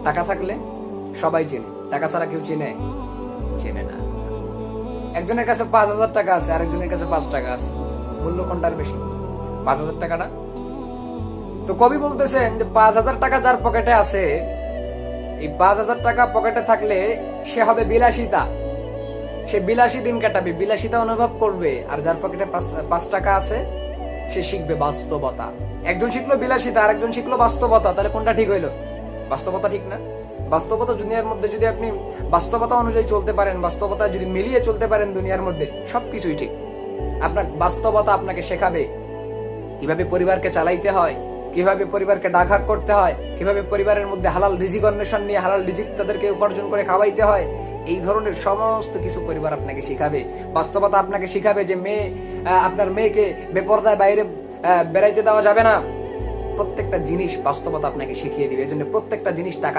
টাকা থাকলে সবাই চেনে, টাকা ছাড়া কেউ চেনে? চেনে না। একজনের কাছে 5,000 টাকা আছে, আরেকজনের কাছে 5 টাকা আছে, মূল্য কোনটার বেশি? 5,000 টাকাটা। তো কবি বলতেছেন যে 5,000 টাকা যার পকেটে আছে, এই 5,000 টাকা পকেটে থাকলে সে হবে বিলাসিতা, সে বিলাসী দিন কাটাবে, বিলাসিতা অনুভব করবে। আর যার পকেটে 5 টাকা আছে, সে শিখবে বাস্তবতা। একজন শিখলো বিলাসিতা, আরেকজন শিখলো বাস্তবতা, তাহলে কোনটা ঠিক হইলো? বাস্তবতা ঠিক না? বাস্তবতা দুনিয়ার মধ্যে যদি আপনি বাস্তবতা অনুযায়ী চলতে পারেন, বাস্তবতা যদি মিলিয়ে চলতে পারেন দুনিয়ার মধ্যে, সবকিছুই ঠিক। আপনার বাস্তবতা আপনাকে শেখাবে কিভাবে পরিবারকে চালাইতে হয়, কিভাবে পরিবারকে ডাকহাক করতে হয়, কিভাবে পরিবারের মধ্যে হালাল রিজিক অন্বেষণ নিয়ে হালাল রিজিক তাদেরকে উপার্জন করে খাওয়াইতে হয়। এই ধরনের সমস্ত কিছু পরিবার আপনাকে শিখাবে। বাস্তবতা আপনাকে শিখাবে যে আপনার মেয়েকে বেপরদায় বাইরে বেড়াইতে দেওয়া যাবে না। প্রত্যেকটা জিনিস বাস্তবতা আপনাকে শিখিয়ে দিবে। এজন্য প্রত্যেকটা জিনিস টাকা